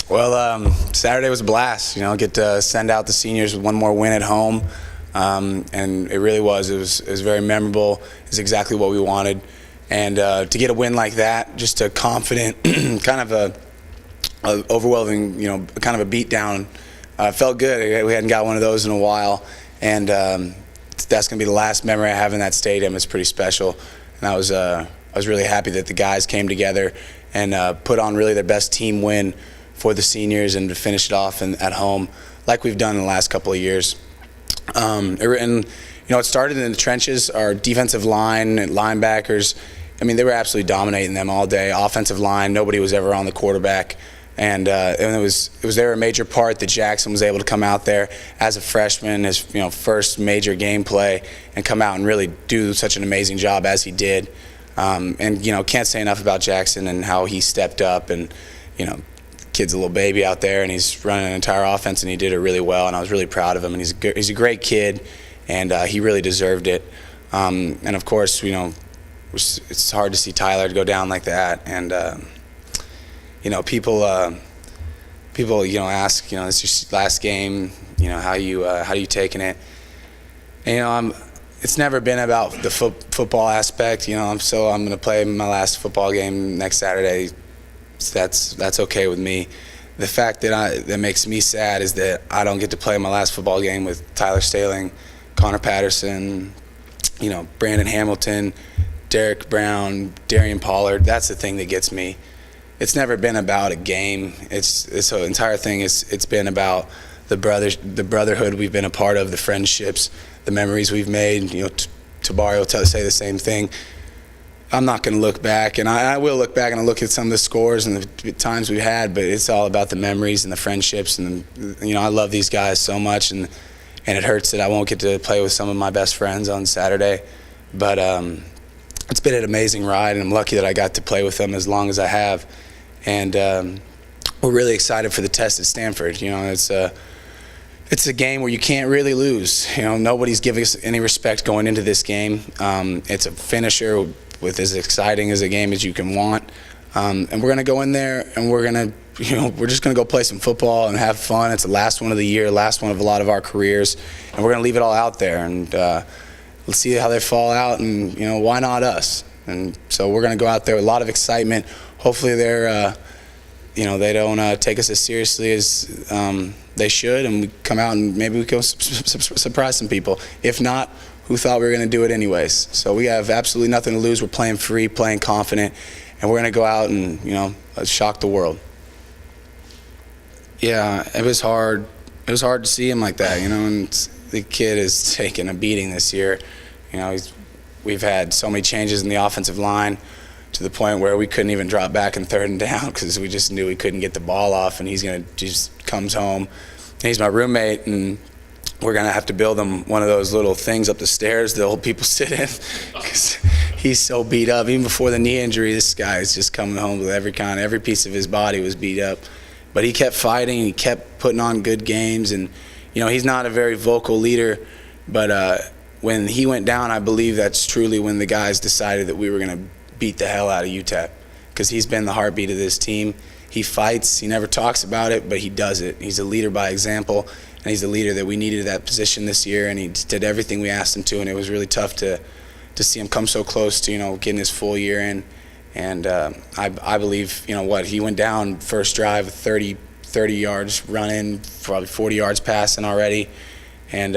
Well, Saturday was a blast. Get to send out the seniors with one more win at home, and it really was. It was very memorable. It's exactly what we wanted, and to get a win like that, just a confident, kind of a overwhelming, kind of a beatdown, felt good. We hadn't got one of those in a while, and that's going to be the last memory I have in that stadium. It's pretty special, and I was really happy that the guys came together and put on really their best team win for the seniors and to finish it off at home like we've done in the last couple of years. It started in the trenches. Our defensive line and linebackers, they were absolutely dominating them all day. Offensive line, nobody was ever on the quarterback. And it was there a major part that Jackson was able to come out there as a freshman, his first major game play, and come out and really do such an amazing job as he did. Can't say enough about Jackson and how he stepped up, and kid's a little baby out there, and he's running an entire offense, and he did it really well, and I was really proud of him. And he's a great kid, and he really deserved it. And of course, it's hard to see Tyler go down like that, and people ask, it's your last game, how you taking it? And, it's never been about the football aspect. I'm going to play my last football game next Saturday. So that's okay with me. The fact that makes me sad is that I don't get to play my last football game with Tyler Staling, Connor Patterson, Brandon Hamilton, Derek Brown, Darian Pollard. That's the thing that gets me. It's never been about a game. The entire thing it's been about the brotherhood we've been a part of, the friendships, the memories we've made. Tabari will say the same thing. I'm not going to look back, and I will look back and I'll look at some of the scores and the times we had, but it's all about the memories and the friendships. And I love these guys so much, and it hurts that I won't get to play with some of my best friends on Saturday. But it's been an amazing ride, and I'm lucky that I got to play with them as long as I have. And we're really excited for the test at Stanford. It's a game where you can't really lose. Nobody's giving us any respect going into this game. It's a finisher with as exciting as a game as you can want. And we're going to go in there and we're just going to go play some football and have fun. It's the last one of the year, last one of a lot of our careers, and we're going to leave it all out there. And let's see how they fall out, and why not us? And so we're going to go out there with a lot of excitement. Hopefully they don't take us as seriously as they should, and we come out and maybe we can surprise some people. If not, who thought we were going to do it anyways? So we have absolutely nothing to lose. We're playing free, playing confident, and we're going to go out and shock the world. Yeah, it was hard. It was hard to see him like that, and the kid has taken a beating this year. We've had so many changes in the offensive line, to the point where we couldn't even drop back in 3rd and down because we just knew we couldn't get the ball off, and he's going to just comes home. And he's my roommate, and we're going to have to build him one of those little things up the stairs the old people sit in because he's so beat up. Even before the knee injury, this guy is just coming home with every piece of his body was beat up. But he kept fighting, he kept putting on good games, and he's not a very vocal leader, but when he went down, I believe that's truly when the guys decided that we were going to beat the hell out of UTEP, because he's been the heartbeat of this team. He fights, he never talks about it, but he does it. He's a leader by example, and he's the leader that we needed at that position this year, and he did everything we asked him to, and it was really tough to see him come so close to getting his full year in. And I believe he went down first drive 30 yards running, probably 40 yards passing already, and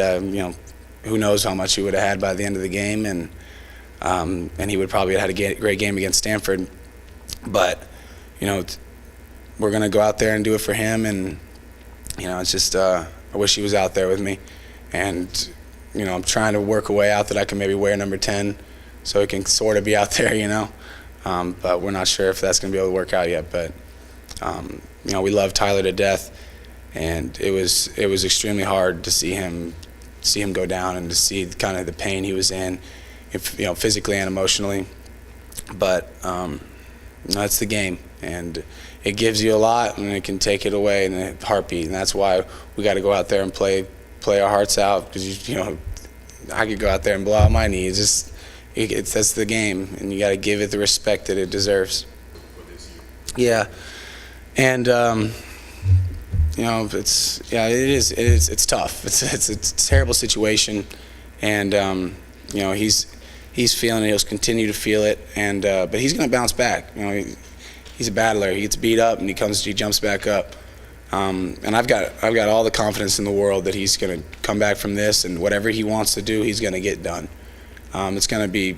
who knows how much he would have had by the end of the game. And he would probably have had a great game against Stanford. But, we're going to go out there and do it for him. And, it's just I wish he was out there with me. And, I'm trying to work a way out that I can maybe wear number 10 so he can sort of be out there, But we're not sure if that's going to be able to work out yet. But, we love Tyler to death. And it was extremely hard to see him go down and to see kind of the pain he was in, physically and emotionally. But that's the game, and it gives you a lot, and it can take it away in a heartbeat. And that's why we got to go out there and play our hearts out, because I could go out there and blow out my knees. That's the game, and you got to give it the respect that it deserves. Yeah, and It's tough. It's a terrible situation, and he's feeling it. He'll continue to feel it, and but he's going to bounce back. He's a battler. He gets beat up and he jumps back up. And I've got all the confidence in the world that he's going to come back from this, and whatever he wants to do, he's going to get done. It's going to be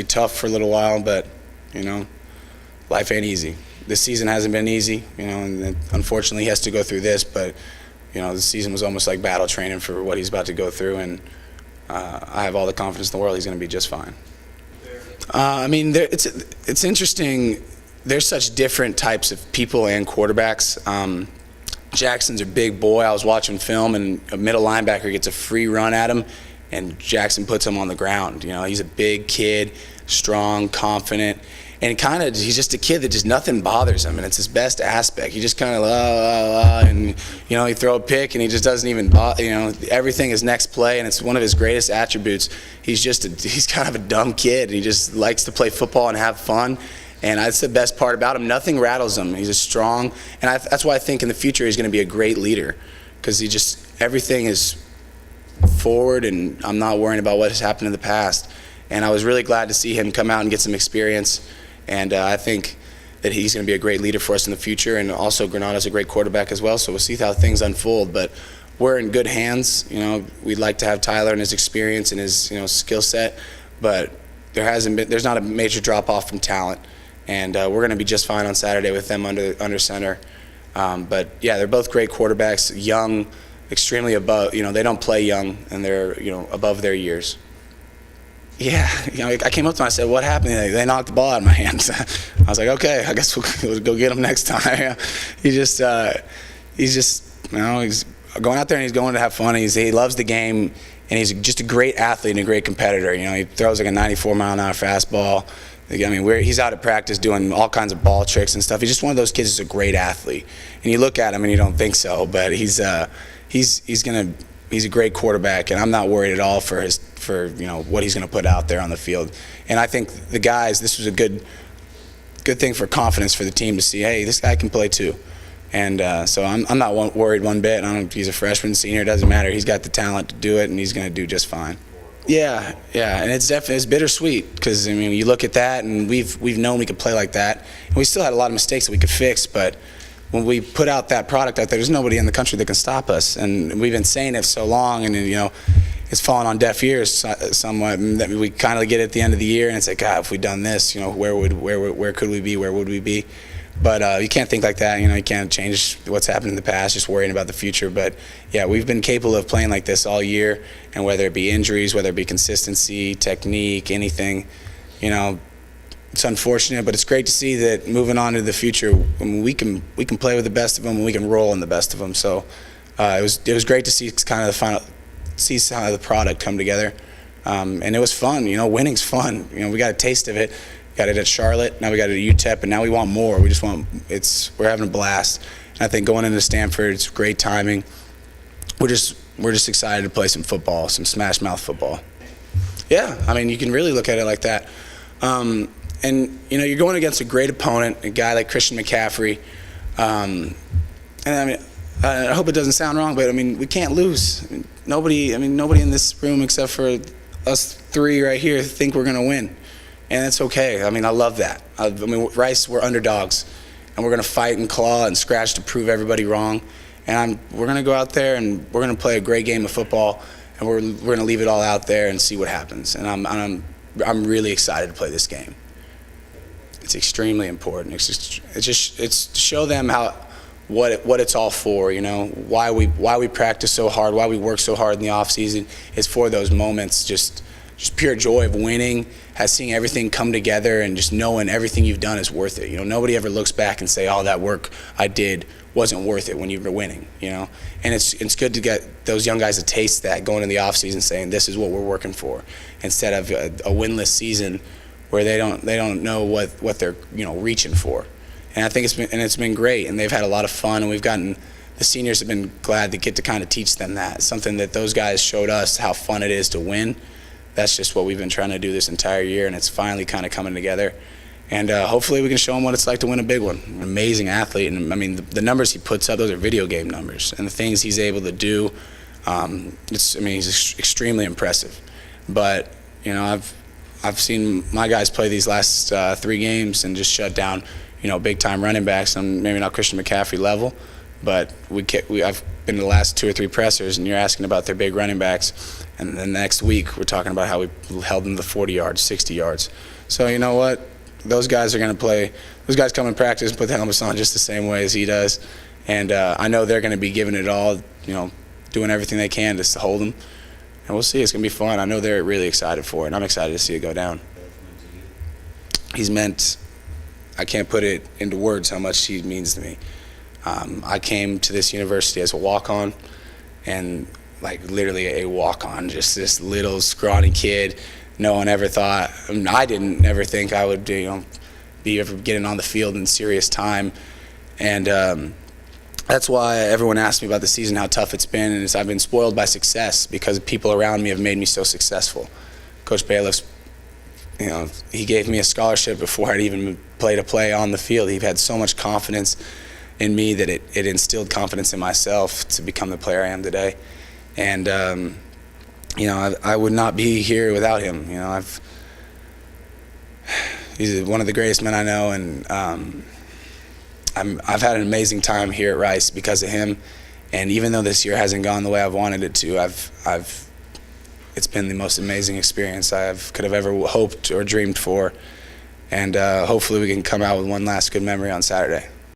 tough for a little while, but life ain't easy. This season hasn't been easy, and unfortunately he has to go through this. But the season was almost like battle training for what he's about to go through, and I have all the confidence in the world he's going to be just fine. It's interesting. There's such different types of people and quarterbacks. Jackson's a big boy. I was watching film, and a middle linebacker gets a free run at him, and Jackson puts him on the ground. He's a big kid, strong, confident, and he's just a kid that just nothing bothers him, and it's his best aspect. He just kind of and he throw a pick, and he just doesn't even bother. Everything is next play, and it's one of his greatest attributes. He's kind of a dumb kid. He just likes to play football and have fun. And that's the best part about him. Nothing rattles him. He's a strong, and that's why I think in the future he's going to be a great leader, because everything is forward, and I'm not worrying about what has happened in the past. And I was really glad to see him come out and get some experience, and I think that he's going to be a great leader for us in the future. And also Granada's a great quarterback as well, so we'll see how things unfold. But we're in good hands. We'd like to have Tyler and his experience and his skill set, but there's not a major drop off from talent. And we're going to be just fine on Saturday with them under center. But yeah, they're both great quarterbacks, young, extremely above. They don't play young, and they're above their years. Yeah, I came up to him. I said, "What happened?" They knocked the ball out of my hands. I was like, "Okay, I guess we'll go get him next time." He's going out there and he's going to have fun. He loves the game, and he's just a great athlete and a great competitor. He throws like a 94-mile-an-hour fastball. He's out at practice doing all kinds of ball tricks and stuff. He's just one of those kids who's a great athlete. And you look at him and you don't think so, but he's a great quarterback, and I'm not worried at all for what he's going to put out there on the field. And I think the guys, this was a good thing for confidence for the team to see, hey, this guy can play too. And so I'm not worried one bit. I don't know if he's a freshman, senior, it doesn't matter. He's got the talent to do it, and he's going to do just fine. Yeah, and it's bittersweet, because you look at that, and we've known we could play like that, and we still had a lot of mistakes that we could fix. But when we put out that product out there, there's nobody in the country that can stop us, and we've been saying it so long, and it's fallen on deaf ears somewhat. And that we kind of get at the end of the year, and it's like, God, if we'd done this, where could we be? Where would we be? But you can't think like that. You can't change what's happened in the past, just worrying about the future. But yeah, we've been capable of playing like this all year, and whether it be injuries, whether it be consistency, technique, anything, it's unfortunate, but it's great to see that moving on to the future, we can play with the best of them, and we can roll in the best of them. So it was great to see the product come together, and it was fun. Winning's fun. We got a taste of it. Got it at Charlotte, now we got it at UTEP, and now we want more. We're having a blast. And I think going into Stanford, it's great timing. We're just excited to play some football, some smash mouth football. Yeah, you can really look at it like that. And you're going against a great opponent, a guy like Christian McCaffrey. And I hope it doesn't sound wrong, but we can't lose. Nobody in this room except for us three right here think we're going to win. And it's okay. I love that. Rice, we're underdogs, and we're going to fight and claw and scratch to prove everybody wrong. And we're going to go out there, and we're going to play a great game of football, and we're going to leave it all out there and see what happens. And I'm really excited to play this game. It's extremely important. It's to show them what it's all for. Why we practice so hard, why we work so hard in the off season. It's for those moments, just pure joy of winning, seeing everything come together, and just knowing everything you've done is worth it. Nobody ever looks back and say, "Oh, that work I did wasn't worth it," when you were winning. And it's good to get those young guys to taste that going in the off season, saying this is what we're working for, instead of a winless season where they don't know what they're reaching for. And I think it's been great, and they've had a lot of fun, and the seniors have been glad to get to kind of teach them that. Something that those guys showed us, how fun it is to win. That's just what we've been trying to do this entire year, and it's finally kind of coming together. And hopefully we can show him what it's like to win a big one. An amazing athlete, and I mean the numbers he puts up, those are video game numbers, and the things he's able to do. He's extremely impressive. But I've seen my guys play these last 3 games and just shut down, big time running backs. And maybe not Christian McCaffrey level, but I've been to the last 2 or 3 pressers, and you're asking about their big running backs, and the next week we're talking about how we held them to 40 yards, 60 yards. So you know what? Those guys are going to play. Those guys come in practice and put the helmets on just the same way as he does, and I know they're going to be giving it all, doing everything they can just to hold him. And we'll see. It's going to be fun. I know they're really excited for it, and I'm excited to see it go down. He's meant, I can't put it into words how much he means to me. I came to this university as a walk-on, and literally a walk-on, just this little scrawny kid. No one ever thought, I didn't ever think I would be ever getting on the field in serious time. And that's why everyone asks me about the season, how tough it's been, and I've been spoiled by success because people around me have made me so successful. Coach Bailiff's, he gave me a scholarship before I'd even played a play on the field. He had so much confidence in me that it instilled confidence in myself to become the player I am today. And I would not be here without him. He's one of the greatest men I know, and I've had an amazing time here at Rice because of him. And even though this year hasn't gone the way I've wanted it to, it's been the most amazing experience I could have ever hoped or dreamed for. And hopefully we can come out with one last good memory on Saturday.